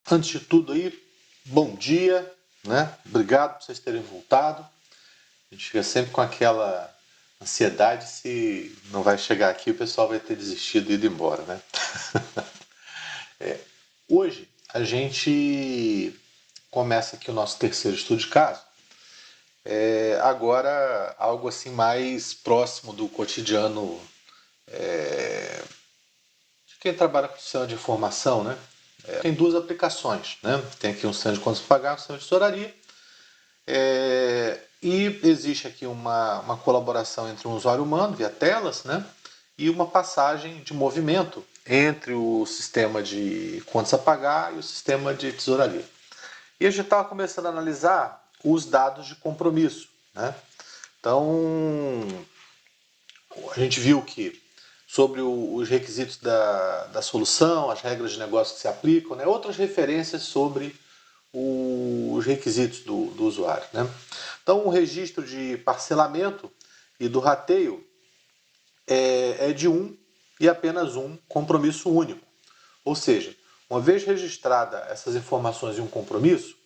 Antes de tudo aí, bom dia, né? Obrigado por vocês terem voltado. A gente fica sempre com aquela ansiedade se não vai chegar aqui e o pessoal vai ter desistido e ido embora, né? Hoje a gente começa aqui o nosso terceiro estudo de caso. Agora algo assim mais próximo do cotidiano de quem trabalha com sistema de informação, né? Tem duas aplicações, né? Tem aqui um sistema de contas para pagar, um sistema de tesouraria. E existe aqui uma colaboração entre um usuário humano, via telas, né? E uma passagem de movimento entre o sistema de contas a pagar e o sistema de tesouraria. E a gente estava começando a analisar os dados de compromisso, né? Então, a gente viu que sobre os requisitos da solução, as regras de negócio que se aplicam, né? Outras referências sobre os requisitos do usuário, né? Então, o registro de parcelamento e do rateio é de um e apenas um compromisso único. Ou seja, uma vez registrada essas informações em um compromisso,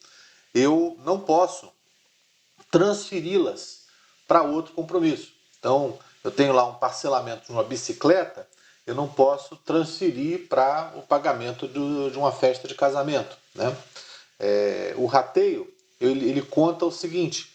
eu não posso transferi-las para outro compromisso. Então, eu tenho lá um parcelamento de uma bicicleta, eu não posso transferir para o pagamento de uma festa de casamento, né? O rateio, ele conta o seguinte,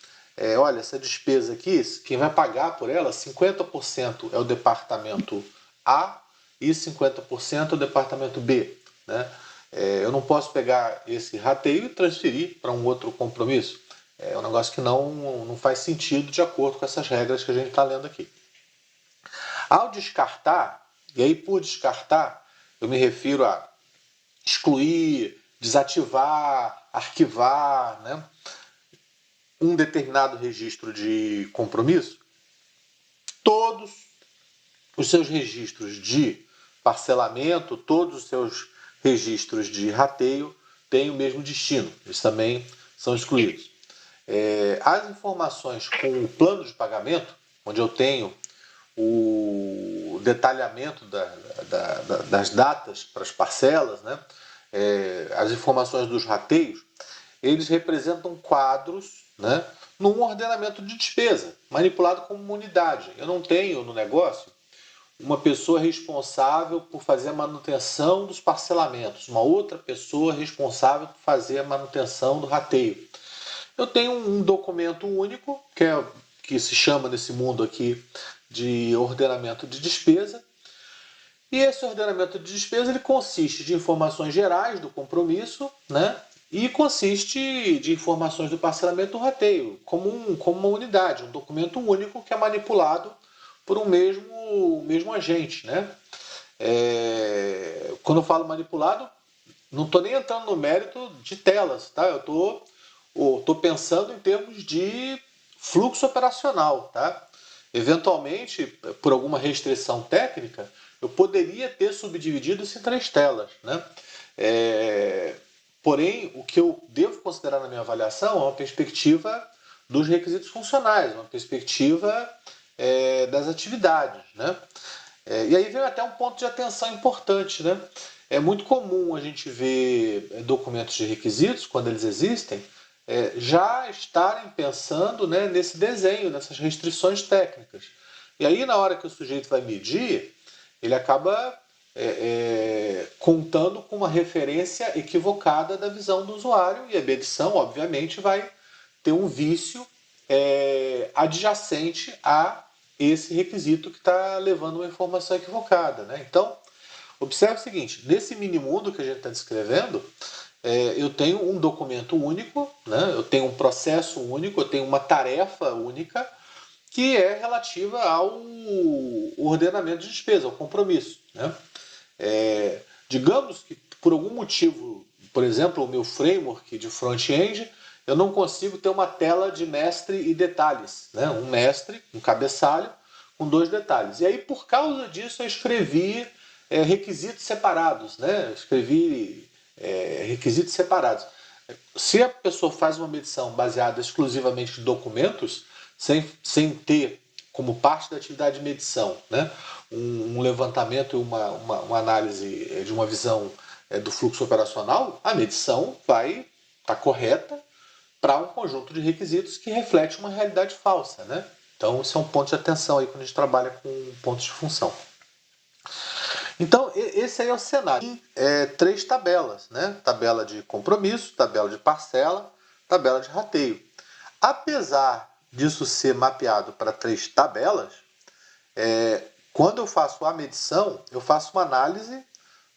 olha, essa despesa aqui, quem vai pagar por ela, 50% é o departamento A e 50% é o departamento B, né? Eu não posso pegar esse rateio e transferir para um outro compromisso. É um negócio que não faz sentido de acordo com essas regras que a gente está lendo aqui. Ao descartar, e aí por descartar, eu me refiro a excluir, desativar, arquivar, né, um determinado registro de compromisso, todos os seus registros de parcelamento, todos os seus registros de rateio têm o mesmo destino, eles também são excluídos. As informações com o plano de pagamento, onde eu tenho o detalhamento das datas para as parcelas, né? As informações dos rateios, eles representam quadros, né, num ordenamento de despesa, manipulado como uma unidade. Eu não tenho no negócio uma pessoa responsável por fazer a manutenção dos parcelamentos, uma outra pessoa responsável por fazer a manutenção do rateio. Eu tenho um documento único, que se chama nesse mundo aqui de ordenamento de despesa, e esse ordenamento de despesa ele consiste de informações gerais do compromisso, né? E consiste de informações do parcelamento do rateio, como uma unidade, um documento único que é manipulado por um mesmo agente, né? Quando eu falo manipulado, não estou nem entrando no mérito de telas, tá? Eu estou pensando em termos de fluxo operacional, tá? Eventualmente, por alguma restrição técnica, eu poderia ter subdividido isso em 3 telas, né? Porém, o que eu devo considerar na minha avaliação é uma perspectiva dos requisitos funcionais, uma perspectiva das atividades, né? E aí vem até um ponto de atenção importante, né? É muito comum a gente ver documentos de requisitos, quando eles existem, já estarem pensando, né, nesse desenho, nessas restrições técnicas. E aí, na hora que o sujeito vai medir, ele acaba contando com uma referência equivocada da visão do usuário, e a medição, obviamente, vai ter um vício adjacente a esse requisito que está levando uma informação equivocada, né? Então, observe o seguinte, nesse mini-mundo que a gente está descrevendo, eu tenho um documento único, né? Eu tenho um processo único, eu tenho uma tarefa única que é relativa ao ordenamento de despesa, ao compromisso, né? Digamos que por algum motivo, por exemplo, o meu framework de front-end, eu não consigo ter uma tela de mestre e detalhes, né? Um mestre, um cabeçalho, com 2 detalhes. E aí, por causa disso, eu escrevi requisitos separados, né? Eu escrevi requisitos separados. Se a pessoa faz uma medição baseada exclusivamente em documentos, sem ter como parte da atividade de medição, né, um levantamento e uma análise de uma visão do fluxo operacional, a medição vai estar correta para um conjunto de requisitos que reflete uma realidade falsa, né? Então, isso é um ponto de atenção aí quando a gente trabalha com pontos de função. Então, esse aí é o cenário. Tem 3 tabelas, né? Tabela de compromisso, tabela de parcela, tabela de rateio. Apesar disso ser mapeado para 3 tabelas, quando eu faço a medição, eu faço uma análise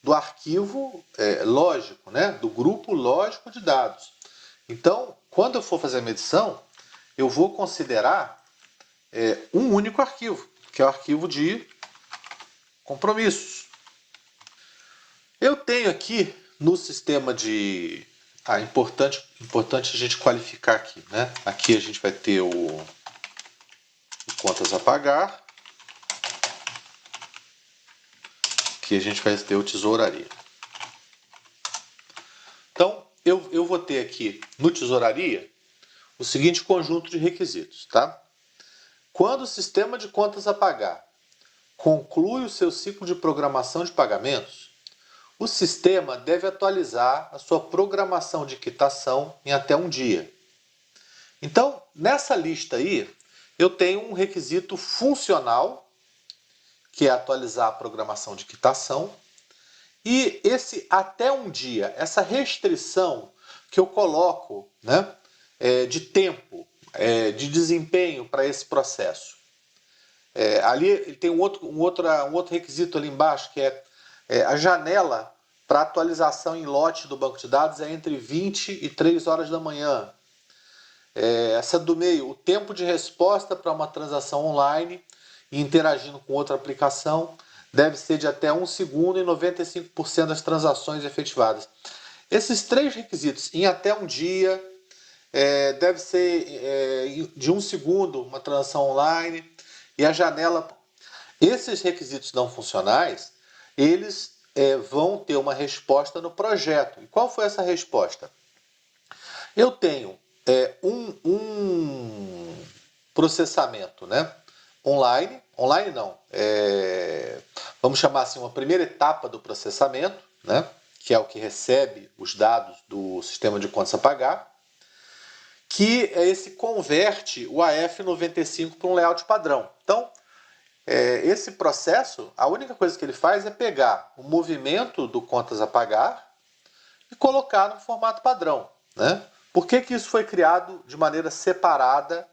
do arquivo lógico, né? Do grupo lógico de dados. Então, quando eu for fazer a medição, eu vou considerar um único arquivo, que é o arquivo de compromissos. Eu tenho aqui no sistema de... importante a gente qualificar aqui, né? Aqui a gente vai ter o contas a pagar. Aqui a gente vai ter o tesouraria. Então, eu vou ter aqui no tesouraria o seguinte conjunto de requisitos, tá? Quando o sistema de contas a pagar conclui o seu ciclo de programação de pagamentos, o sistema deve atualizar a sua programação de quitação em até um dia. Então, nessa lista aí, eu tenho um requisito funcional, que é atualizar a programação de quitação, e esse até um dia, essa restrição que eu coloco, né, de tempo, de desempenho para esse processo. Ali ele tem um outro requisito ali embaixo, que é a janela para atualização em lote do banco de dados é entre 20 e 3 horas da manhã. Essa do meio, o tempo de resposta para uma transação online e interagindo com outra aplicação deve ser de até 1 segundo em 95% das transações efetivadas. Esses 3 requisitos, em até um dia, deve ser de 1 segundo uma transação online, e a janela... Esses requisitos não funcionais, eles vão ter uma resposta no projeto. E qual foi essa resposta? Eu tenho um processamento, né, online não, vamos chamar assim, uma primeira etapa do processamento, né, que é o que recebe os dados do sistema de contas a pagar, que esse converte o AF95 para um layout padrão. Então, esse processo, a única coisa que ele faz é pegar o movimento do contas a pagar e colocar no formato padrão, né? Por que isso foi criado de maneira separada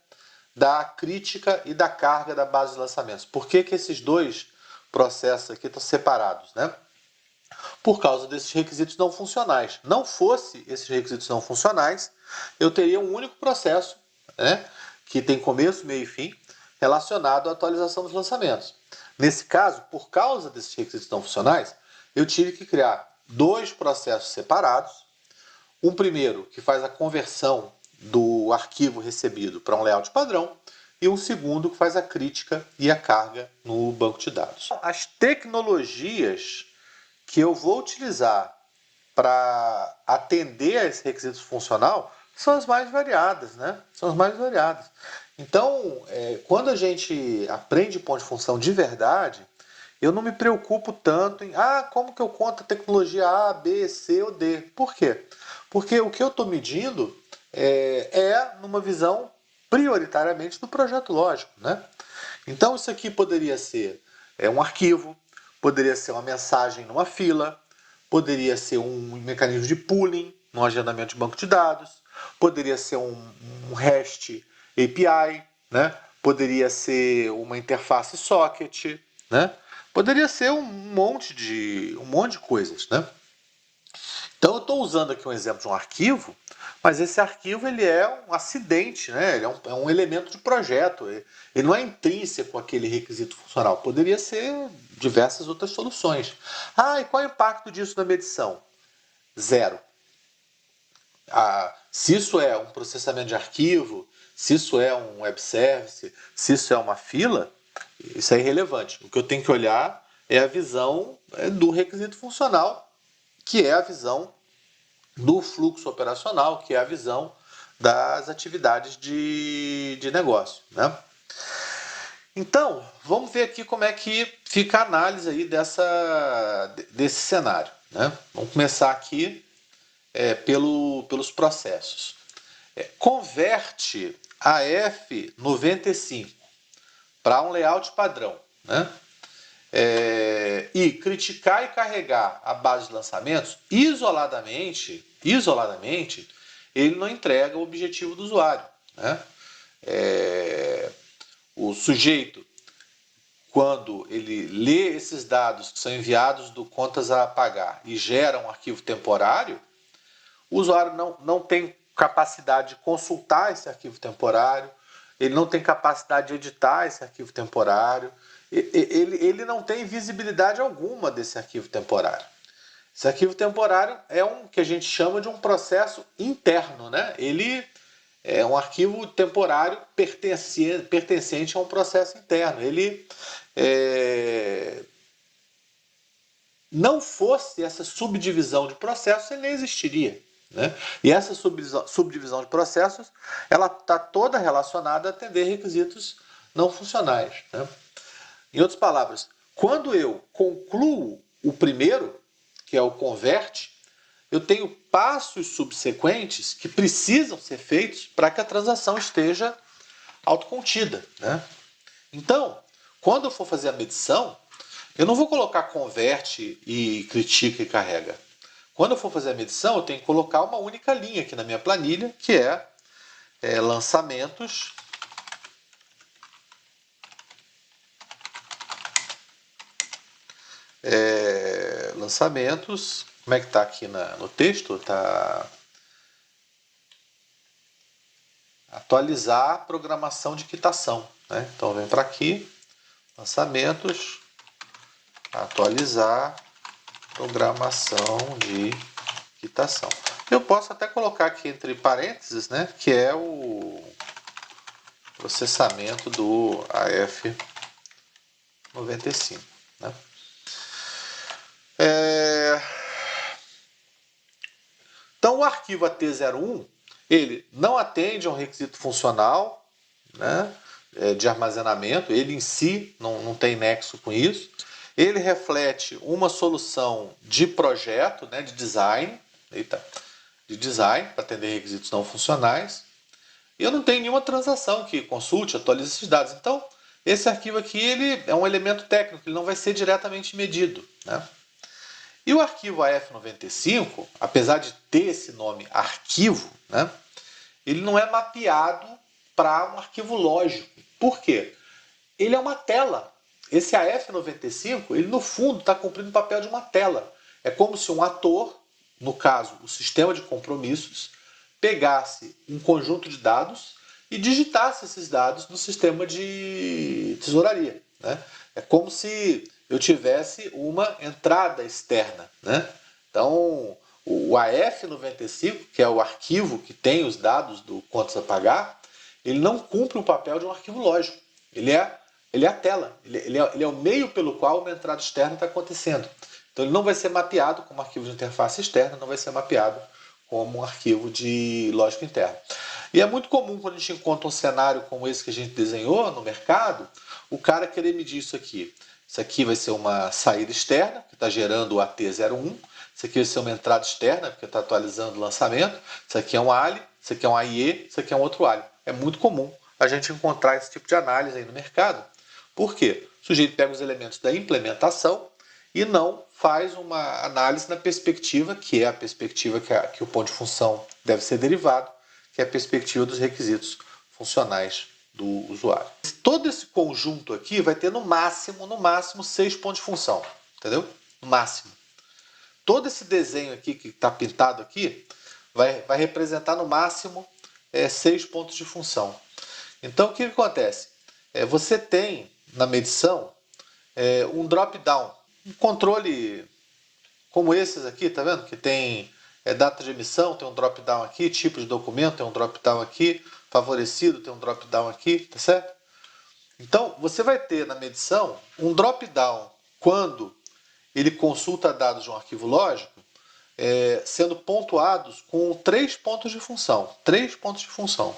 da crítica e da carga da base de lançamentos? Por que esses 2 processos aqui estão separados, né? Por causa desses requisitos não funcionais. Não fosse esses requisitos não funcionais, eu teria um único processo, né, que tem começo, meio e fim, relacionado à atualização dos lançamentos. Nesse caso, por causa desses requisitos não funcionais, eu tive que criar 2 processos separados. Um primeiro que faz a conversão do arquivo recebido para um layout padrão, e um segundo que faz a crítica e a carga no banco de dados. As tecnologias que eu vou utilizar para atender a esse requisito funcional são as mais variadas, né? São as mais variadas. Então, quando a gente aprende ponto de função de verdade, eu não me preocupo tanto em como que eu conto a tecnologia A, B, C ou D. Por quê? Porque o que eu estou medindo numa visão prioritariamente do projeto lógico, né? Então, isso aqui poderia ser um arquivo, poderia ser uma mensagem numa fila, poderia ser um mecanismo de pooling no agendamento de banco de dados, poderia ser um REST API, né? Poderia ser uma interface socket, né? Poderia ser um monte de coisas, né? Então eu estou usando aqui um exemplo de um arquivo, mas esse arquivo ele é um acidente, né? Ele é um elemento de projeto, ele não é intrínseco àquele requisito funcional, poderia ser diversas outras soluções. E qual é o impacto disso na medição? 0. Se isso é um processamento de arquivo, se isso é um web service, se isso é uma fila, isso é irrelevante. O que eu tenho que olhar é a visão do requisito funcional, que é a visão do fluxo operacional, que é a visão das atividades de negócio, né? Então, vamos ver aqui como é que fica a análise aí desse cenário. né? Vamos começar aqui pelos processos. Converte a F95 para um layout padrão, né? E criticar e carregar a base de lançamentos isoladamente, ele não entrega o objetivo do usuário, né? O sujeito, quando ele lê esses dados que são enviados do contas a pagar e gera um arquivo temporário, o usuário não tem capacidade de consultar esse arquivo temporário, ele não tem capacidade de editar esse arquivo temporário, ele não tem visibilidade alguma desse arquivo temporário. Esse arquivo temporário é um que a gente chama de um processo interno, né? Ele é um arquivo temporário pertencente a um processo interno. Ele não fosse essa subdivisão de processos, ele nem existiria, né? E essa subdivisão de processos, ela está toda relacionada a atender requisitos não funcionais, né? Em outras palavras, quando eu concluo o primeiro, que é o convert, eu tenho passos subsequentes que precisam ser feitos para que a transação esteja autocontida, né? Então, quando eu for fazer a medição, eu não vou colocar converte e critica e carrega. Quando eu for fazer a medição, eu tenho que colocar uma única linha aqui na minha planilha, que é lançamentos lançamentos, como é que está aqui no texto? Está atualizar a programação de quitação, né? Então vem para aqui, lançamentos, atualizar programação de quitação. Eu posso até colocar aqui entre parênteses, né, que é o processamento do AF95, né? Então o arquivo AT01 ele não atende a um requisito funcional, né, de armazenamento, ele em si não tem nexo com isso. Ele reflete uma solução de projeto, né, de design, para atender requisitos não funcionais. E eu não tenho nenhuma transação que consulte, atualize esses dados. Então, esse arquivo aqui ele é um elemento técnico, ele não vai ser diretamente medido, né? E o arquivo AF95, apesar de ter esse nome arquivo, né, ele não é mapeado para um arquivo lógico. Por quê? Ele é uma tela. Esse AF95, ele no fundo está cumprindo o papel de uma tela. É como se um ator, no caso o sistema de compromissos, pegasse um conjunto de dados e digitasse esses dados no sistema de tesouraria, né? É como se eu tivesse uma entrada externa, né? Então, o AF95, que é o arquivo que tem os dados do contas a pagar, ele não cumpre o papel de um arquivo lógico. Ele é a tela, ele é o meio pelo qual uma entrada externa está acontecendo. Então ele não vai ser mapeado como arquivo de interface externa, não vai ser mapeado como um arquivo de lógica interna. E é muito comum quando a gente encontra um cenário como esse que a gente desenhou no mercado, o cara querer medir isso aqui. Isso aqui vai ser uma saída externa, que está gerando o AT01. Isso aqui vai ser uma entrada externa, porque está atualizando o lançamento. Isso aqui é um ALI, isso aqui é um AIE, isso aqui é um outro ALI. É muito comum a gente encontrar esse tipo de análise aí no mercado. Por quê? O sujeito pega os elementos da implementação e não faz uma análise na perspectiva, que é a perspectiva que o ponto de função deve ser derivado, que é a perspectiva dos requisitos funcionais do usuário. Todo esse conjunto aqui vai ter no máximo 6 pontos de função, entendeu? No máximo. Todo esse desenho aqui que está pintado aqui vai representar no máximo 6 pontos de função. Então o que acontece? Você tem na medição um drop-down, um controle como esses aqui, tá vendo? Que tem data de emissão, tem um drop-down aqui, tipo de documento, tem um drop-down aqui, favorecido, tem um drop-down aqui, tá certo? Então, você vai ter na medição um drop-down quando ele consulta dados de um arquivo lógico, sendo pontuados com 3 pontos de função. 3 pontos de função.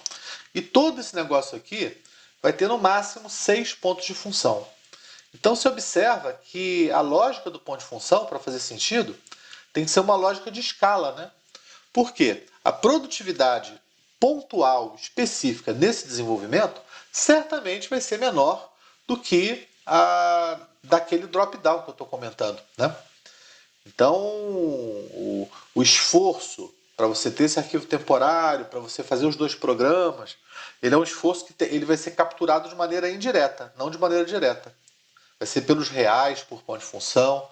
E todo esse negócio aqui vai ter no máximo 6 pontos de função. Então, se observa que a lógica do ponto de função, para fazer sentido, tem que ser uma lógica de escala, né? Por quê? A produtividade pontual, específica nesse desenvolvimento, certamente vai ser menor do que a daquele drop-down que eu estou comentando, né? Então, o esforço para você ter esse arquivo temporário, para você fazer os dois programas, ele é um esforço que ele vai ser capturado de maneira indireta, não de maneira direta. Vai ser pelos reais por ponto de função,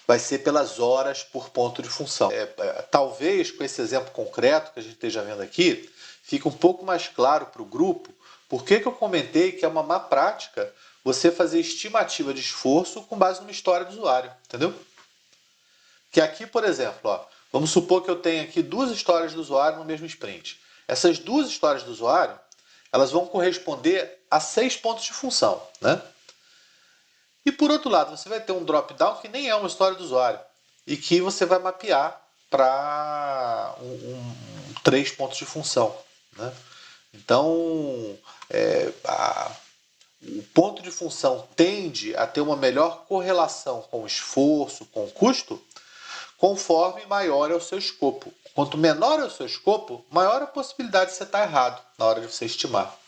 vai ser pelas horas por ponto de função. Talvez com esse exemplo concreto que a gente esteja vendo aqui, fique um pouco mais claro para o grupo por que eu comentei que é uma má prática você fazer estimativa de esforço com base numa história do usuário, entendeu? Que aqui, por exemplo, ó, vamos supor que eu tenho aqui duas histórias do usuário no mesmo sprint. Essas duas histórias do usuário, elas vão corresponder a 6 pontos de função, né? E por outro lado, você vai ter um drop-down que nem é uma história do usuário e que você vai mapear para 3 pontos de função, né? Então, o ponto de função tende a ter uma melhor correlação com o esforço, com o custo, conforme maior é o seu escopo. Quanto menor é o seu escopo, maior a possibilidade de você estar errado na hora de você estimar.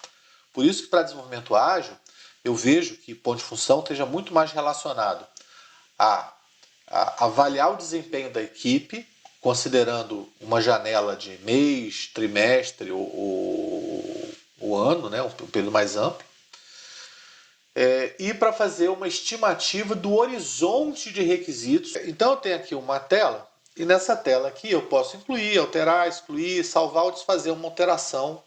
Por isso que para desenvolvimento ágil, eu vejo que ponto de função esteja muito mais relacionado a avaliar o desempenho da equipe, considerando uma janela de mês, trimestre ou ano, né, um período mais amplo, e para fazer uma estimativa do horizonte de requisitos. Então eu tenho aqui uma tela, e nessa tela aqui eu posso incluir, alterar, excluir, salvar ou desfazer uma alteração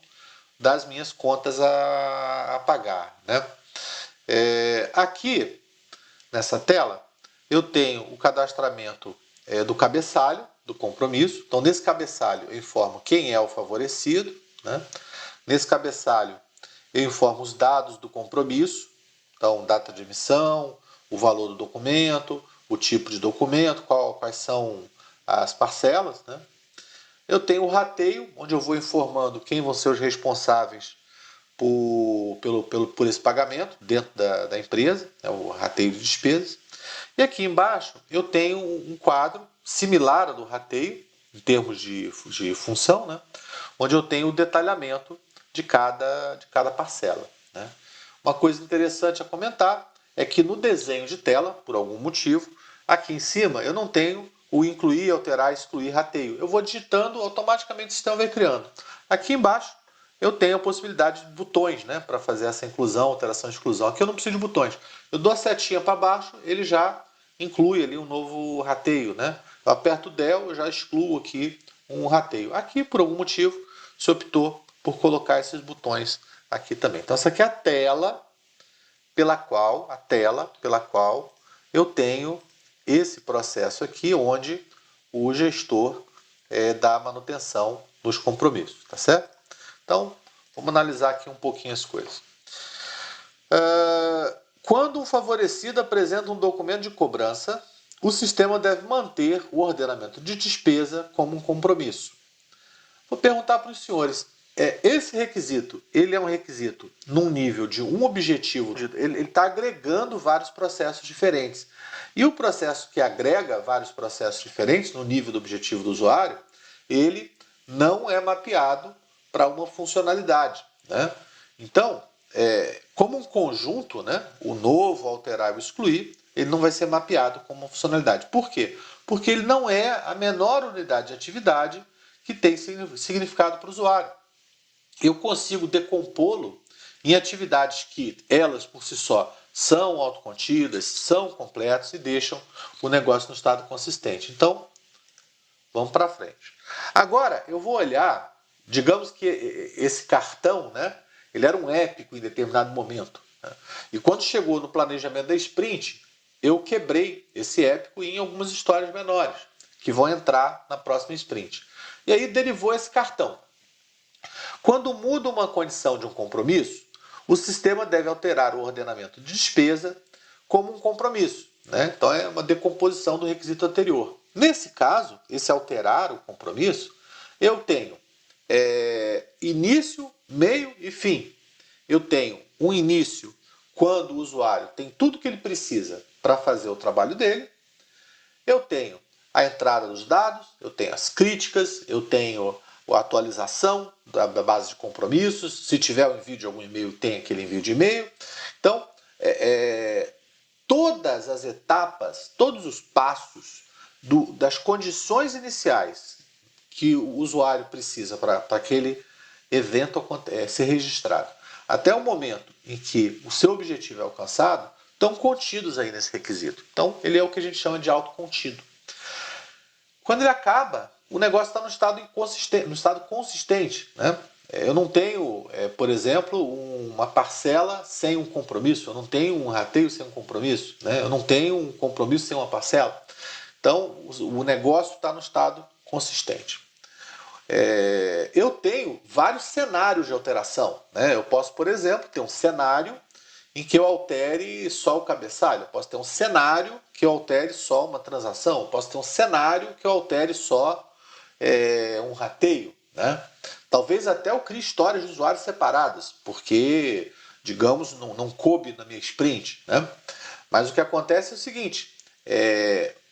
das minhas contas a pagar, né? Aqui, nessa tela, eu tenho o cadastramento do cabeçalho, do compromisso. Então, nesse cabeçalho, eu informo quem é o favorecido, né? Nesse cabeçalho, eu informo os dados do compromisso. Então, data de emissão, o valor do documento, o tipo de documento, quais são as parcelas, né? Eu tenho o rateio, onde eu vou informando quem vão ser os responsáveis por esse pagamento dentro da empresa, né, o rateio de despesas. E aqui embaixo eu tenho um quadro similar ao do rateio, em termos de função, né, onde eu tenho o detalhamento de cada parcela, né. Uma coisa interessante a comentar é que no desenho de tela, por algum motivo, aqui em cima eu não tenho o incluir, alterar, excluir, rateio. Eu vou digitando, automaticamente o sistema vai criando. Aqui embaixo eu tenho a possibilidade de botões, né, para fazer essa inclusão, alteração e exclusão. Aqui eu não preciso de botões. Eu dou a setinha para baixo, ele já inclui ali um novo rateio, né? Eu aperto o del, eu já excluo aqui um rateio. Aqui, por algum motivo, se optou por colocar esses botões aqui também. Então essa aqui é a tela pela qual eu tenho esse processo aqui, onde o gestor dá manutenção dos compromissos, tá certo? Então, vamos analisar aqui um pouquinho as coisas. Quando um favorecido apresenta um documento de cobrança, o sistema deve manter o ordenamento de despesa como um compromisso. Vou perguntar para os senhores, esse requisito, ele é um requisito num nível de um objetivo, ele está agregando vários processos diferentes. E o processo que agrega vários processos diferentes no nível do objetivo do usuário, ele não é mapeado para uma funcionalidade, né? Então, como um conjunto, né, o novo, alterar e o excluir, ele não vai ser mapeado como uma funcionalidade. Por quê? Porque ele não é a menor unidade de atividade que tem significado para o usuário. Eu consigo decompô-lo em atividades que elas por si só são autocontidas, são completas e deixam o negócio no estado consistente. Então, vamos para frente. Agora, eu vou olhar, digamos que esse cartão, né, ele era um épico em determinado momento, né? E quando chegou no planejamento da sprint, eu quebrei esse épico em algumas histórias menores, que vão entrar na próxima sprint. E aí derivou esse cartão. Quando muda uma condição de um compromisso, o sistema deve alterar o ordenamento de despesa como um compromisso, né? Então é uma decomposição do requisito anterior. Nesse caso, esse alterar o compromisso, eu tenho início, meio e fim. Eu tenho um início quando o usuário tem tudo que ele precisa para fazer o trabalho dele. Eu tenho a entrada dos dados, eu tenho as críticas, eu tenho a atualização da base de compromissos, se tiver o envio de algum e-mail, tem aquele envio de e-mail. Então, todas as etapas, todos os passos das condições iniciais que o usuário precisa para aquele evento ser registrado, até o momento em que o seu objetivo é alcançado, estão contidos aí nesse requisito. Então, ele é o que a gente chama de autocontido. Quando ele acaba, o negócio está no estado consistente. Né? Eu não tenho, por exemplo, uma parcela sem um compromisso, eu não tenho um rateio sem um compromisso, né? Eu não tenho um compromisso sem uma parcela. Então, o negócio está no estado consistente. Eu tenho vários cenários de alteração. Né? Eu posso, por exemplo, ter um cenário em que eu altere só o cabeçalho. Eu posso ter um cenário que eu altere só uma transação. Eu posso ter um cenário que eu altere só um rateio. Né? Talvez até eu crie histórias de usuários separadas, porque, digamos, não coube na minha sprint. Né? Mas o que acontece é o seguinte,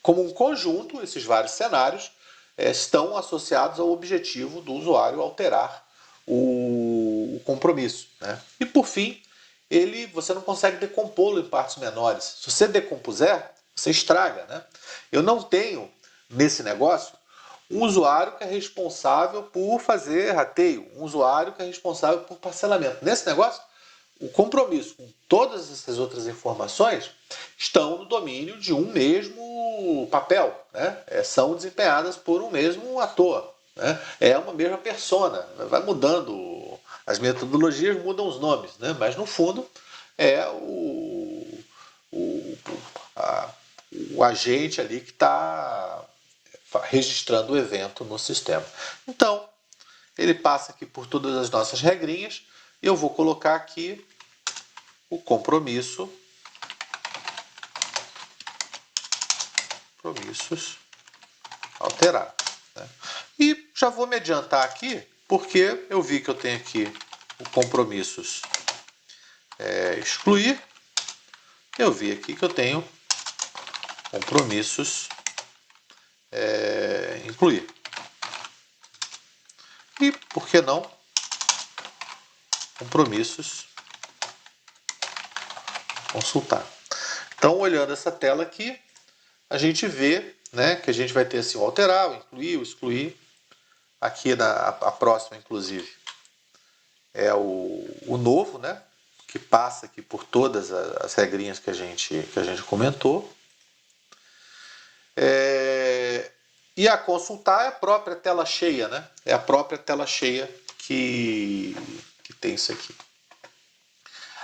como um conjunto, esses vários cenários estão associados ao objetivo do usuário alterar o compromisso. Né? E por fim, você não consegue decompô-lo em partes menores. Se você decompuser, você estraga. Né? Eu não tenho, nesse negócio, um usuário que é responsável por fazer rateio, um usuário que é responsável por parcelamento. Nesse negócio, o compromisso com todas essas outras informações estão no domínio de um mesmo papel, né? São desempenhadas por um mesmo ator, né? É uma mesma persona, vai mudando, as metodologias mudam os nomes, né? Mas no fundo é o, o agente ali que está registrando o evento no sistema. Então, ele passa aqui por todas as nossas regrinhas e eu vou colocar aqui o compromissos alterados. Né? E já vou me adiantar aqui, porque eu vi que eu tenho aqui o compromissos excluir, eu vi aqui que eu tenho compromissos incluir. E, por que não, compromissos consultar. Então, olhando essa tela aqui, a gente vê, né, que a gente vai ter assim, o alterar, o incluir, o excluir. Aqui a próxima, inclusive, é o novo, né, que passa aqui por todas as regrinhas que a gente comentou. E a consultar é a própria tela cheia, né? É a própria tela cheia que tem isso aqui.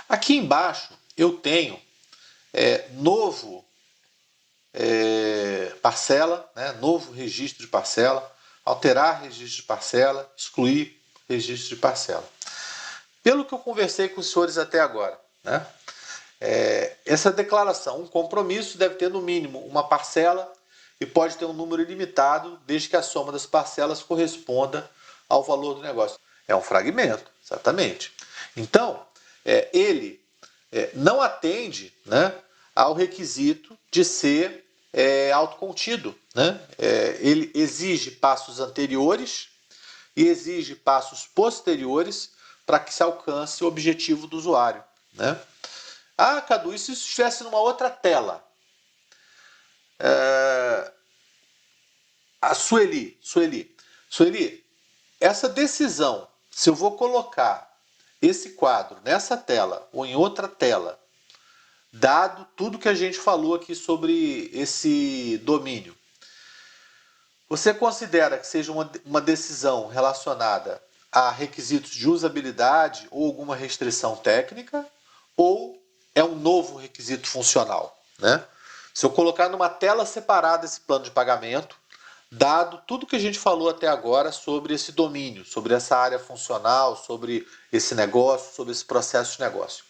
Aqui embaixo eu tenho novo parcela, né? Novo registro de parcela, alterar registro de parcela, excluir registro de parcela. Pelo que eu conversei com os senhores até agora, né? Essa declaração, um compromisso, deve ter no mínimo uma parcela e pode ter um número ilimitado, desde que a soma das parcelas corresponda ao valor do negócio. É um fragmento, exatamente. Então, ele não atende, né, ao requisito de ser autocontido. Né? Ele exige passos anteriores e exige passos posteriores para que se alcance o objetivo do usuário. Né? Ah, Cadu, e se isso estivesse numa outra tela? A Sueli, essa decisão, se eu vou colocar esse quadro nessa tela ou em outra tela, dado tudo que a gente falou aqui sobre esse domínio, você considera que seja uma decisão relacionada a requisitos de usabilidade ou alguma restrição técnica, ou é um novo requisito funcional? Né? Se eu colocar numa tela separada esse plano de pagamento, dado tudo que a gente falou até agora sobre esse domínio, sobre essa área funcional, sobre esse negócio, sobre esse processo de negócio.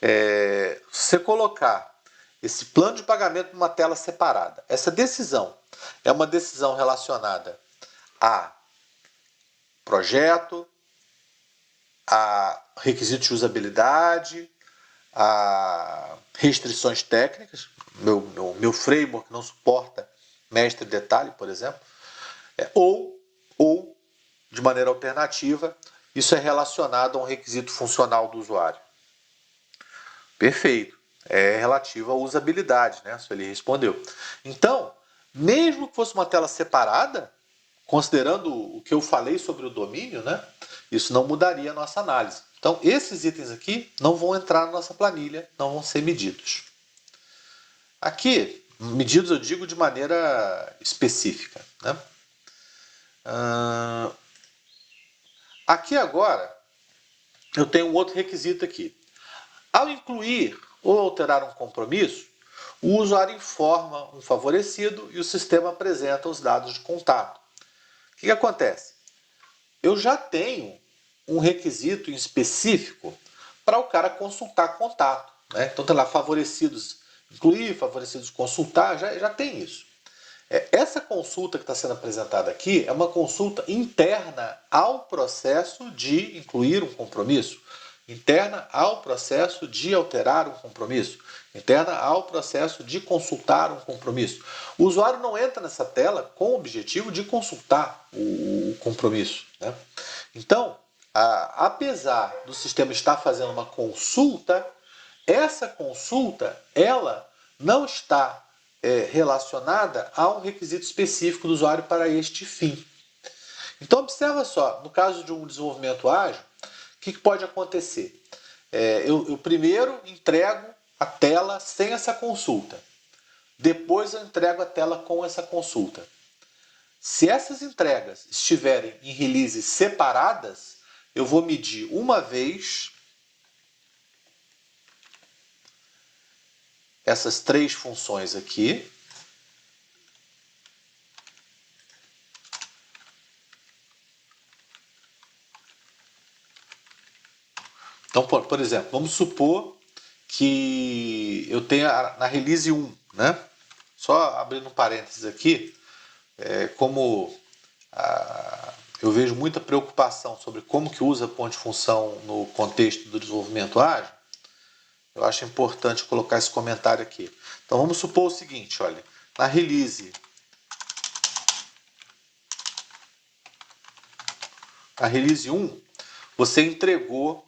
Se você colocar esse plano de pagamento numa tela separada, essa decisão é uma decisão relacionada a projeto, a requisitos de usabilidade, a restrições técnicas. Meu framework não suporta mestre detalhe, por exemplo, ou, de maneira alternativa, isso é relacionado a um requisito funcional do usuário. Perfeito. É relativo à usabilidade, né? Isso ele respondeu. Então, mesmo que fosse uma tela separada, considerando o que eu falei sobre o domínio, né? Isso não mudaria a nossa análise. Então, esses itens aqui não vão entrar na nossa planilha, não vão ser medidos. Aqui, medidos eu digo de maneira específica, né? Aqui agora, eu tenho um outro requisito aqui. Ao incluir ou alterar um compromisso, o usuário informa um favorecido e o sistema apresenta os dados de contato. O que acontece? Eu já tenho um requisito específico para o cara consultar contato, né? Então tem lá favorecidos incluir, favorecidos consultar, já tem isso. Essa consulta que está sendo apresentada aqui é uma consulta interna ao processo de incluir um compromisso, interna ao processo de alterar um compromisso, interna ao processo de consultar um compromisso. O usuário não entra nessa tela com o objetivo de consultar o compromisso, né? Então, apesar do sistema estar fazendo uma consulta, essa consulta ela não está relacionada a um requisito específico do usuário para este fim. Então observa só, no caso de um desenvolvimento ágil, o que pode acontecer? Eu primeiro entrego a tela sem essa consulta. Depois eu entrego a tela com essa consulta. Se essas entregas estiverem em releases separadas, eu vou medir uma vez essas três funções aqui. Então, por exemplo, vamos supor que eu tenha na release 1, né? Só abrindo um parênteses aqui, como eu vejo muita preocupação sobre como que usa ponte-função no contexto do desenvolvimento ágil, eu acho importante colocar esse comentário aqui. Então vamos supor o seguinte, olha, na release 1, você entregou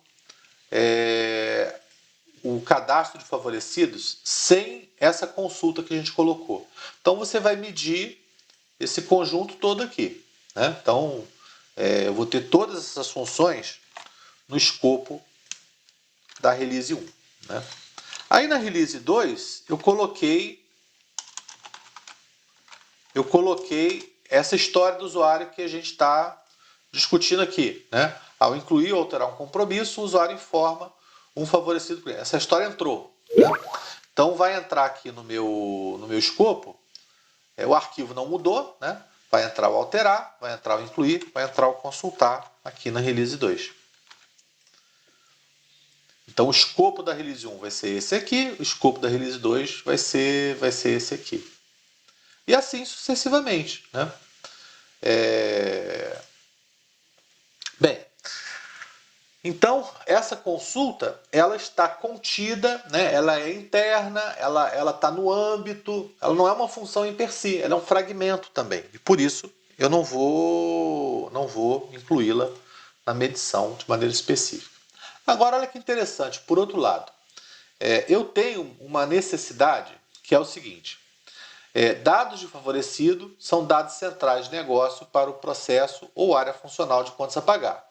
o cadastro de favorecidos sem essa consulta que a gente colocou. Então você vai medir esse conjunto todo aqui, né? Então eu vou ter todas essas funções no escopo da release 1, né? Aí na release 2 eu coloquei essa história do usuário que a gente está discutindo aqui, né? Ao incluir ou alterar um compromisso, o usuário informa um favorecido cliente. Essa história entrou, né? Então vai entrar aqui no meu escopo, o arquivo não mudou, né? Vai entrar o alterar, vai entrar o incluir, vai entrar o consultar aqui na release 2. Então o escopo da release 1 vai ser esse aqui, o escopo da release 2 vai ser esse aqui. E assim sucessivamente, né? Bem, então essa consulta ela está contida, né? Ela é interna, ela está no âmbito, ela não é uma função em per si, ela é um fragmento também. E por isso eu não vou incluí-la na medição de maneira específica. Agora olha que interessante, por outro lado, eu tenho uma necessidade que é o seguinte. Dados de favorecido são dados centrais de negócio para o processo ou área funcional de contas a pagar.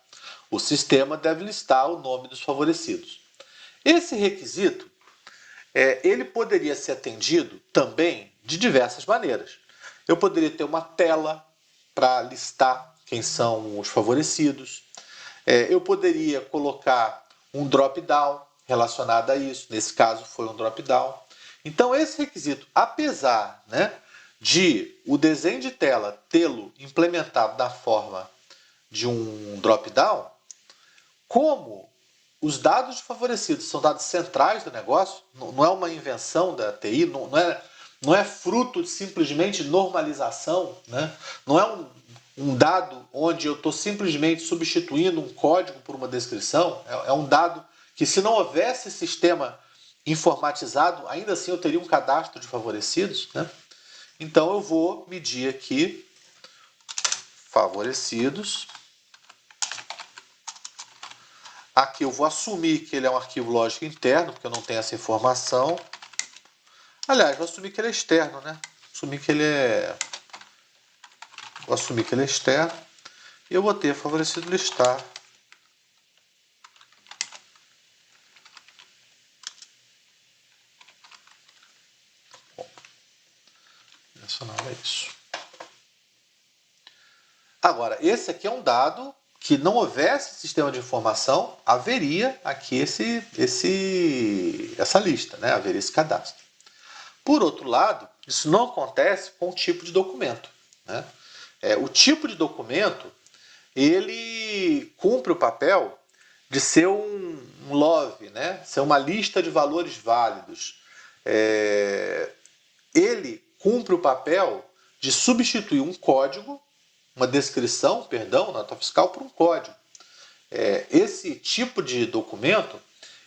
O sistema deve listar o nome dos favorecidos. Esse requisito ele poderia ser atendido também de diversas maneiras. Eu poderia ter uma tela para listar quem são os favorecidos. Eu poderia colocar um drop-down relacionado a isso. Nesse caso foi um drop-down. Então esse requisito, apesar, né, de o desenho de tela tê-lo implementado na forma de um drop-down, como os dados de favorecidos são dados centrais do negócio, não é uma invenção da TI, não é fruto de simplesmente normalização, né? Não é um dado onde eu estou simplesmente substituindo um código por uma descrição, é um dado que, se não houvesse sistema informatizado, ainda assim eu teria um cadastro de favorecidos, né? Então eu vou medir aqui favorecidos. Aqui eu vou assumir que ele é um arquivo lógico interno, porque eu não tenho essa informação. Aliás, vou assumir que ele é externo, né? Vou assumir que ele é externo. E eu vou ter favorecido listar. Bom, mencionava isso. Agora, esse aqui é um dado que não houvesse sistema de informação, haveria aqui essa lista, né? Haveria esse cadastro. Por outro lado, isso não acontece com o tipo de documento, né? O tipo de documento, ele cumpre o papel de ser um LOV, né? Ser uma lista de valores válidos. Ele cumpre o papel de substituir um código, uma descrição, perdão, nota fiscal, por um código. Esse tipo de documento,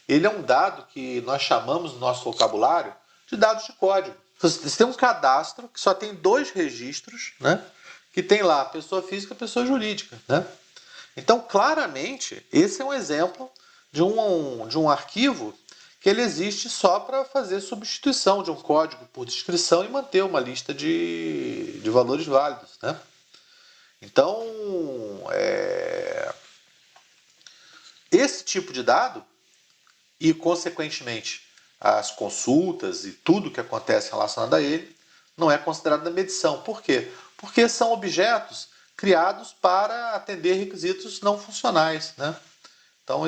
ele é um dado que nós chamamos no nosso vocabulário de dados de código. Você tem um cadastro que só tem 2 registros, né? Que tem lá pessoa física e pessoa jurídica, né? Então, claramente, esse é um exemplo de um arquivo que ele existe só para fazer substituição de um código por descrição e manter uma lista de valores válidos, né? Então, esse tipo de dado e, consequentemente, as consultas e tudo que acontece relacionado a ele não é considerado na medição. Por quê? Porque são objetos criados para atender requisitos não funcionais, né? Então,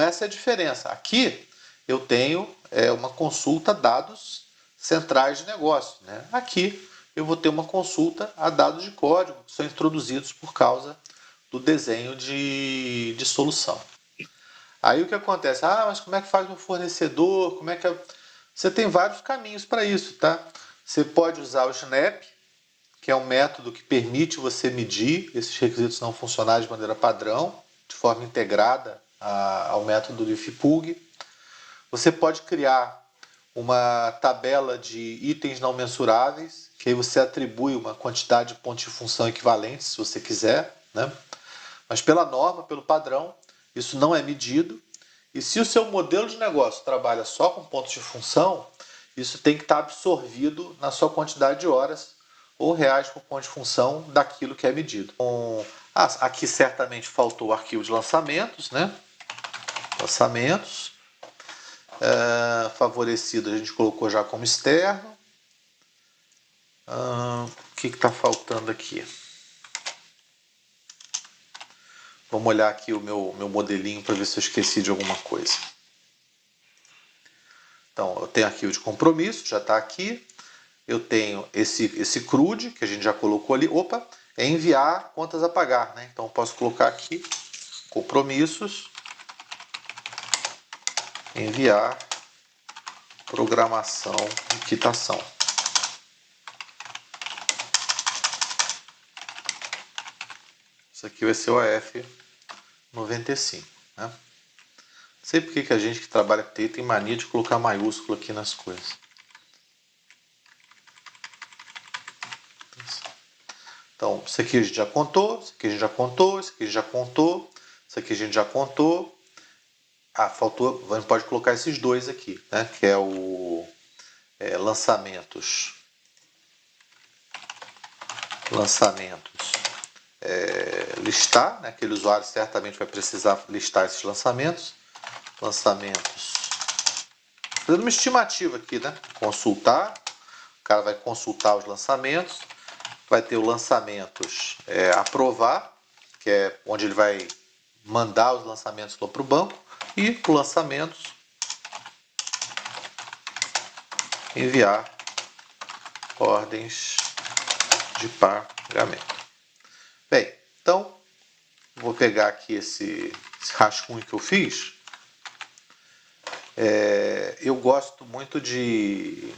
essa é a diferença. Aqui eu tenho uma consulta a dados centrais de negócio, né? Aqui eu vou ter uma consulta a dados de código que são introduzidos por causa do desenho de solução. Aí o que acontece? Mas como é que faz um fornecedor? Você tem vários caminhos para isso, tá? Você pode usar o Snap, que é um método que permite você medir esses requisitos não funcionais de maneira padrão, de forma integrada ao método do IFPUG. Você pode criar uma tabela de itens não mensuráveis, que aí você atribui uma quantidade de pontos de função equivalentes, se você quiser, né? Mas pela norma, pelo padrão, isso não é medido. E se o seu modelo de negócio trabalha só com pontos de função, isso tem que estar absorvido na sua quantidade de horas ou reais por ponto de função daquilo que é medido. Então, aqui certamente faltou o arquivo de lançamentos, né? Lançamentos. Favorecido a gente colocou já como externo. O que está faltando aqui? Vamos olhar aqui o meu modelinho para ver se eu esqueci de alguma coisa. Então, eu tenho arquivo de compromisso, já está aqui. Eu tenho esse CRUD, que a gente já colocou ali. Opa, é enviar contas a pagar, né? Então, eu posso colocar aqui compromissos, enviar programação de quitação. Isso aqui vai ser o AF 95, né? Não sei por que a gente que trabalha com TI tem mania de colocar maiúsculo aqui nas coisas. Então, isso aqui a gente já contou, isso aqui a gente já contou, isso aqui a gente já contou, isso aqui a gente já contou. Faltou, a gente pode colocar esses dois aqui, né? Que é o lançamentos. Listar, né? Aquele usuário certamente vai precisar listar esses lançamentos. Lançamentos. Fazendo uma estimativa aqui, né? Consultar. O cara vai consultar os lançamentos. Vai ter o lançamentos aprovar, que é onde ele vai mandar os lançamentos para o banco. E o lançamentos enviar ordens de pagamento. Bem, então vou pegar aqui esse rascunho que eu fiz. Eu gosto muito de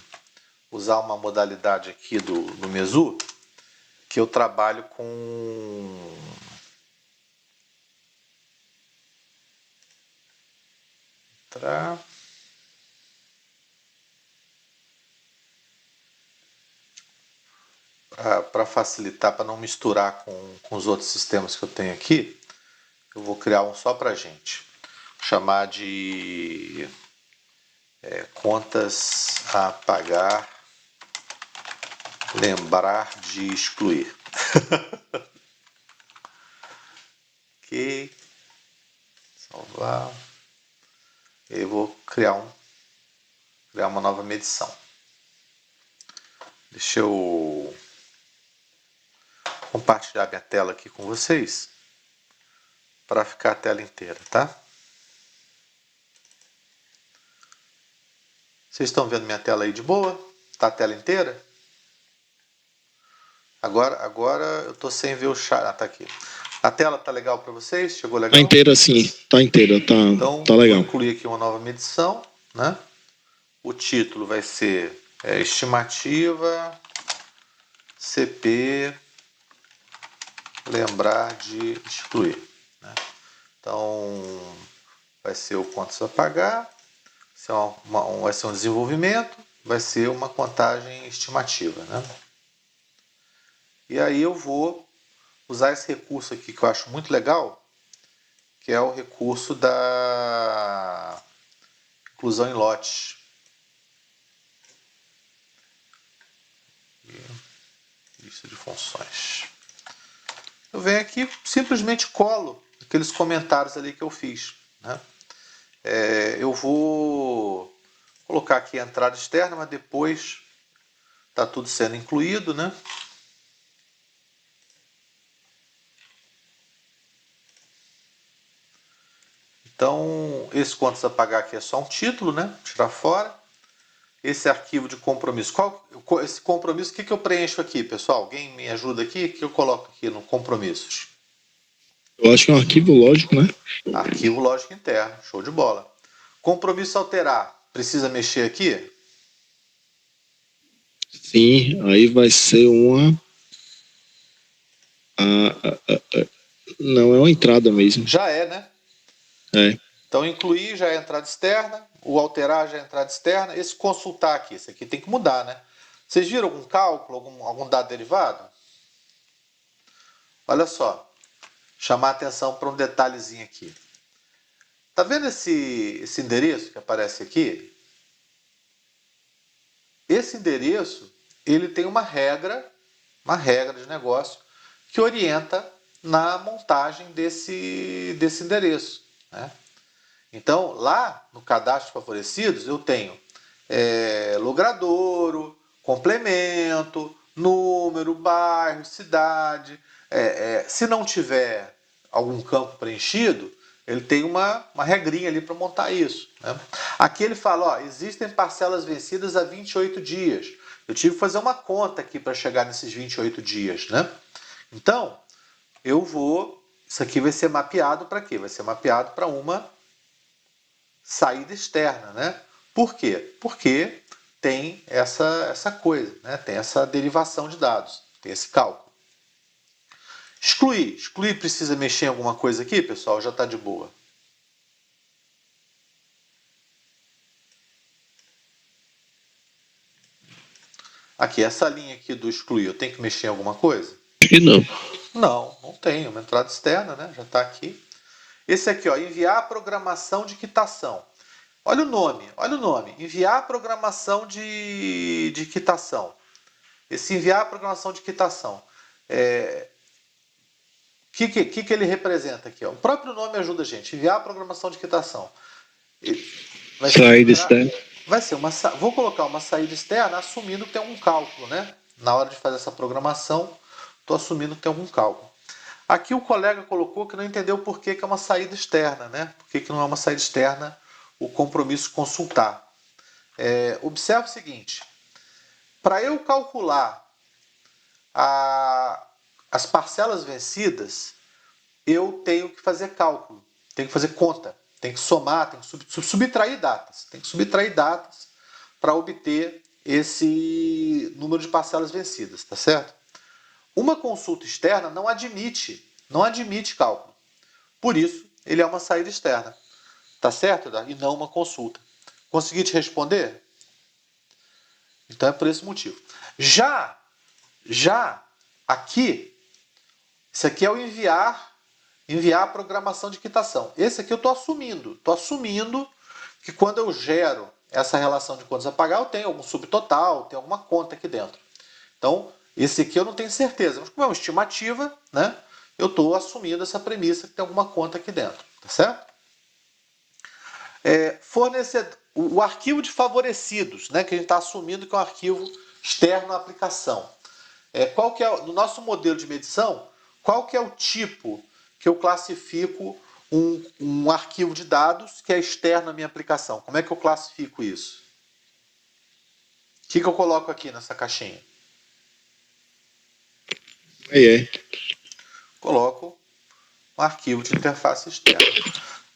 usar uma modalidade aqui do Mezoo, que eu trabalho com para facilitar, para não misturar com os outros sistemas que eu tenho aqui, eu vou criar um só para gente. Vou chamar de contas a pagar, lembrar de excluir. Ok, salvar. Eu vou criar uma nova medição. Deixa eu compartilhar minha tela aqui com vocês para ficar a tela inteira, tá? Vocês estão vendo minha tela aí de boa? Tá a tela inteira? Agora eu tô sem ver o chat. Ah, tá aqui. A tela tá legal para vocês? Chegou legal? Tá inteira sim, tá inteira, Então, tá legal. vou incluir aqui uma nova medição, né? O título vai ser estimativa CP lembrar de excluir, né? Então, vai ser o contas a pagar, vai ser um desenvolvimento, vai ser uma contagem estimativa, né? E aí eu vou usar esse recurso aqui que eu acho muito legal, que é o recurso da inclusão em lotes. Lista de funções. Eu venho aqui, simplesmente colo aqueles comentários ali que eu fiz, né? Eu vou colocar aqui a entrada externa, mas depois está tudo sendo incluído, né? Então, esse contas a pagar aqui é só um título, né? Tirar fora. Esse arquivo de compromisso. Esse compromisso, o que eu preencho aqui, pessoal? Alguém me ajuda aqui? O que eu coloco aqui no compromissos? Eu acho que é um arquivo lógico, né? Arquivo lógico interno. Show de bola. Compromisso alterar. Precisa mexer aqui? Sim, aí vai ser uma... Não, é uma entrada mesmo. Já é, né? É. Então, incluir já é entrada externa, o alterar já é entrada externa, esse consultar aqui, esse aqui tem que mudar, né? Vocês viram algum cálculo, algum dado derivado? Olha só, chamar a atenção para um detalhezinho aqui. Tá vendo esse endereço que aparece aqui? Esse endereço, ele tem uma regra de negócio que orienta na montagem desse endereço, né? Então, lá no cadastro de favorecidos, eu tenho logradouro, complemento, número, bairro, cidade. Se não tiver algum campo preenchido, ele tem uma regrinha ali para montar isso, né? Aqui ele fala, ó, existem parcelas vencidas a 28 dias. Eu tive que fazer uma conta aqui para chegar nesses 28 dias, né? Então, isso aqui vai ser mapeado para quê? Vai ser mapeado para uma saída externa, né? Por quê? Porque tem essa coisa, né? Tem essa derivação de dados, tem esse cálculo. Excluir precisa mexer em alguma coisa aqui, pessoal? Já está de boa. Aqui, essa linha aqui do excluir, eu tenho que mexer em alguma coisa? Acho que não. Não tenho. Uma entrada externa, né? Já está aqui. Esse aqui, ó, enviar a programação de quitação. Olha o nome. Enviar a programação de quitação. Esse enviar a programação de quitação. O que ele representa aqui? Ó? O próprio nome ajuda a gente. Enviar a programação de quitação. Saída externa. Vou colocar uma saída externa assumindo que tem algum cálculo, né? Na hora de fazer essa programação, estou assumindo que tem algum cálculo. Aqui o colega colocou que não entendeu por que é uma saída externa, né? Por que não é uma saída externa o compromisso consultar. Observe o seguinte: para eu calcular as parcelas vencidas, eu tenho que fazer cálculo, tenho que fazer conta, tenho que somar, tenho que subtrair datas. Tenho que subtrair datas para obter esse número de parcelas vencidas, tá certo? Uma consulta externa não admite cálculo. Por isso, ele é uma saída externa. Tá certo? E não uma consulta. Consegui te responder? Então é por esse motivo. Já Já aqui, isso aqui é o enviar a programação de quitação. Esse aqui eu estou assumindo. Estou assumindo que quando eu gero essa relação de contas a pagar, eu tenho algum subtotal, tem alguma conta aqui dentro. Então, esse aqui eu não tenho certeza. Mas como é uma estimativa, né, eu estou assumindo essa premissa que tem alguma conta aqui dentro. Tá certo? O arquivo de favorecidos, né, que a gente está assumindo que é um arquivo externo à aplicação. Qual que é, no nosso modelo de medição, qual que é o tipo que eu classifico um arquivo de dados que é externo à minha aplicação? Como é que eu classifico isso? O que eu coloco aqui nessa caixinha? Coloco um arquivo de interface externa.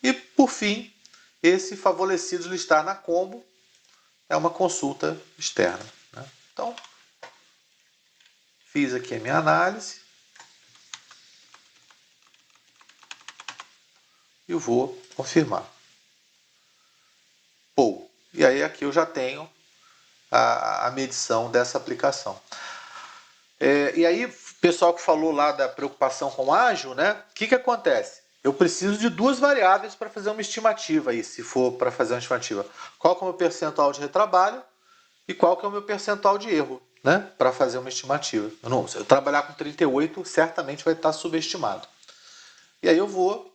E, por fim, esse favorecidos listar na combo é uma consulta externa. Né? Então, fiz aqui a minha análise. E vou confirmar. E aí aqui eu já tenho a medição dessa aplicação. E aí, o pessoal que falou lá da preocupação com ágil, né? O que acontece? Eu preciso de duas variáveis para fazer uma estimativa aí, se for para fazer uma estimativa. Qual que é o meu percentual de retrabalho e qual que é o meu percentual de erro, né? Para fazer uma estimativa. Se eu trabalhar com 38, certamente vai estar subestimado. E aí eu vou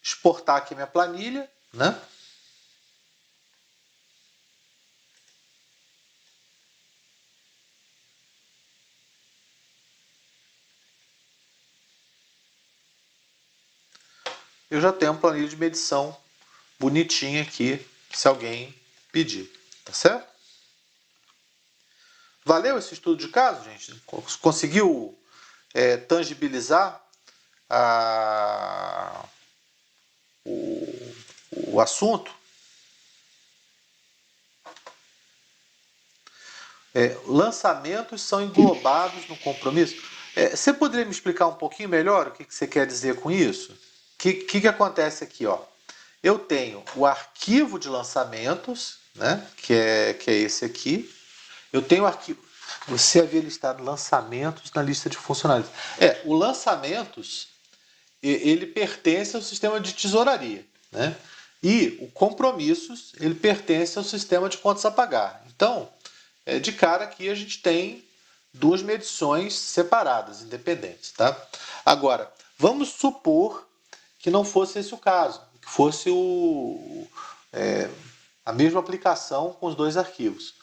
exportar aqui minha planilha, né? Eu já tenho uma planilha de medição bonitinha aqui, se alguém pedir. Tá certo? Valeu esse estudo de caso, gente? Conseguiu tangibilizar o assunto? Lançamentos são englobados no compromisso? Você poderia me explicar um pouquinho melhor o que você quer dizer com isso? O que acontece aqui? Ó? Eu tenho o arquivo de lançamentos, né, que é esse aqui. Eu tenho o arquivo. Você havia listado lançamentos na lista de funcionários. O lançamentos, ele pertence ao sistema de tesouraria, né? E o compromissos, ele pertence ao sistema de contas a pagar. Então, de cara aqui a gente tem duas medições separadas, independentes, tá? Agora, vamos supor que não fosse esse o caso, que fosse a mesma aplicação com os dois arquivos.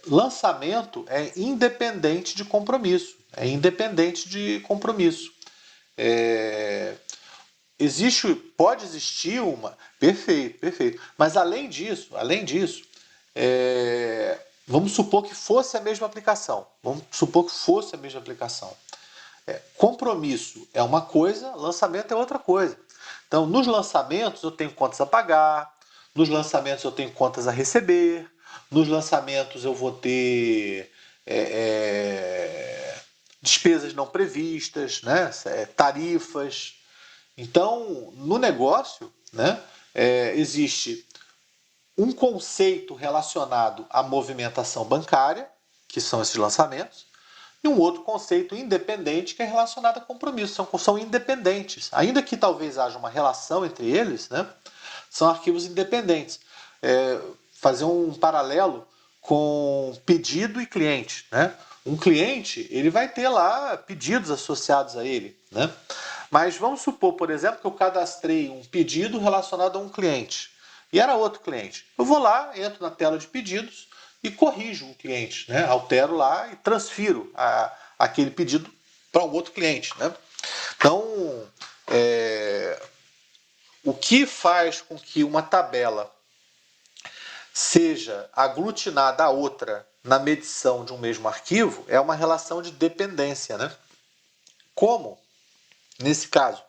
Lançamento é independente de compromisso. Pode existir uma. Perfeito. Mas além disso, vamos supor que fosse a mesma aplicação. Compromisso é uma coisa, lançamento é outra coisa. Então, nos lançamentos eu tenho contas a pagar, nos lançamentos eu tenho contas a receber, nos lançamentos eu vou ter despesas não previstas, né? Tarifas. Então, no negócio, né, existe um conceito relacionado à movimentação bancária, que são esses lançamentos, e um outro conceito independente que é relacionado a compromisso. São independentes. Ainda que talvez haja uma relação entre eles, né, são arquivos independentes. Fazer um paralelo com pedido e cliente. Né? Um cliente ele vai ter lá pedidos associados a ele. Né? Mas vamos supor, por exemplo, que eu cadastrei um pedido relacionado a um cliente. E era outro cliente. Eu vou lá, entro na tela de pedidos e corrijo o cliente, né? Altero lá e transfiro aquele pedido para um outro cliente. Né? Então, o que faz com que uma tabela seja aglutinada a outra na medição de um mesmo arquivo é uma relação de dependência. Né? Como, nesse caso,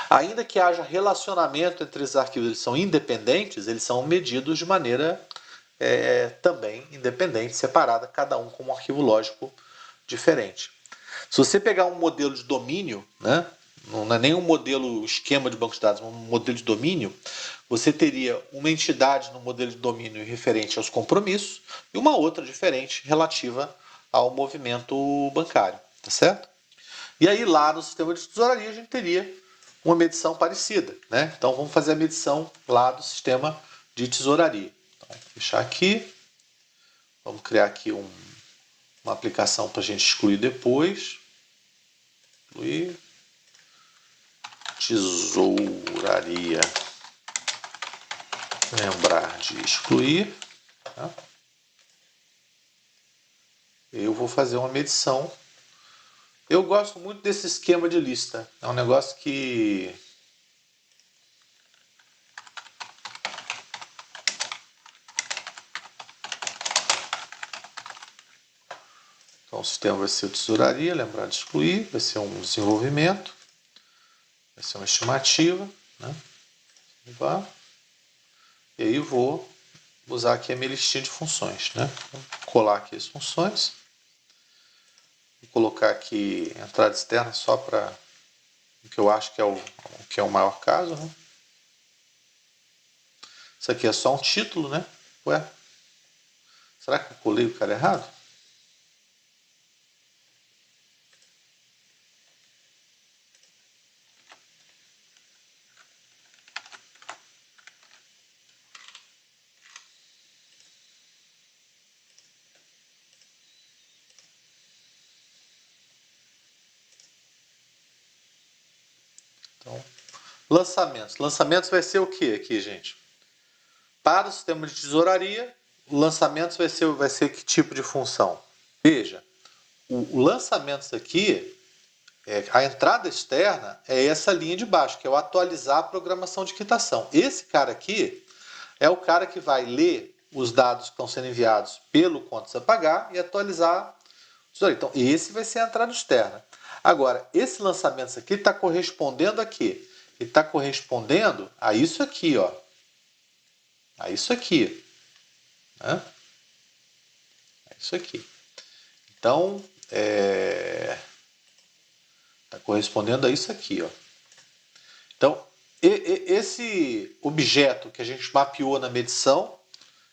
ainda que haja relacionamento entre os arquivos, eles são independentes, eles são medidos de maneira também independente, separada, cada um com um arquivo lógico diferente. Se você pegar um modelo de domínio, né, não é nem um modelo esquema de banco de dados, um modelo de domínio, você teria uma entidade no modelo de domínio referente aos compromissos e uma outra diferente relativa ao movimento bancário, tá certo? E aí lá no sistema de tesouraria a gente teria uma medição parecida, né? Então vamos fazer a medição lá do sistema de tesouraria. Então, vou fechar aqui, vamos criar aqui uma aplicação para a gente excluir depois. Excluir tesouraria. Lembrar de excluir. Tá? Eu vou fazer uma medição. Eu gosto muito desse esquema de lista. É um negócio que então o sistema vai ser o tesouraria, lembrar de excluir, vai ser um desenvolvimento, vai ser uma estimativa, né? E aí vou usar aqui a minha listinha de funções, né? Vou colar aqui as funções. Vou colocar aqui entrada externa só para o que eu acho que é o maior caso, né? Isso aqui é só um título, né? Ué, será que eu colei o cara errado? Então, lançamentos. Lançamentos vai ser o que aqui, gente? Para o sistema de tesouraria, o lançamentos vai ser que tipo de função? Veja, o lançamentos aqui, a entrada externa é essa linha de baixo, que é o atualizar a programação de quitação. Esse cara aqui é o cara que vai ler os dados que estão sendo enviados pelo contas a pagar e atualizar. Então, esse vai ser a entrada externa. Agora, esse lançamento aqui está correspondendo a quê? Ele está correspondendo a isso aqui, ó. A isso aqui. Né? É isso aqui. Então, está correspondendo a isso aqui, ó. Então, esse objeto que a gente mapeou na medição,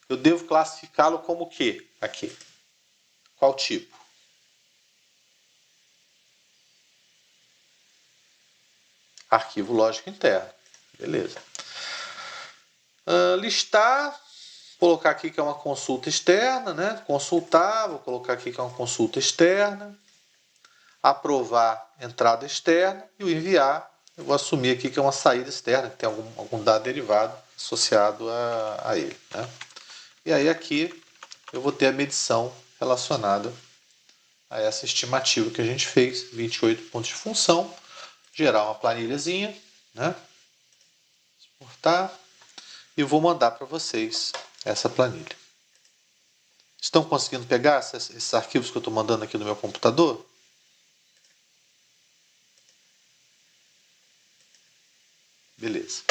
eu devo classificá-lo como o quê? Aqui. Qual tipo? Arquivo lógico interno. Beleza. Listar, vou colocar aqui que é uma consulta externa, né? Consultar, vou colocar aqui que é uma consulta externa. Aprovar entrada externa e o enviar, eu vou assumir aqui que é uma saída externa, que tem algum dado derivado associado a ele. Né? E aí aqui eu vou ter a medição relacionada a essa estimativa que a gente fez, 28 pontos de função, gerar uma planilhazinha, né? Exportar e vou mandar para vocês essa planilha. Estão conseguindo pegar esses arquivos que eu estou mandando aqui no meu computador? Beleza.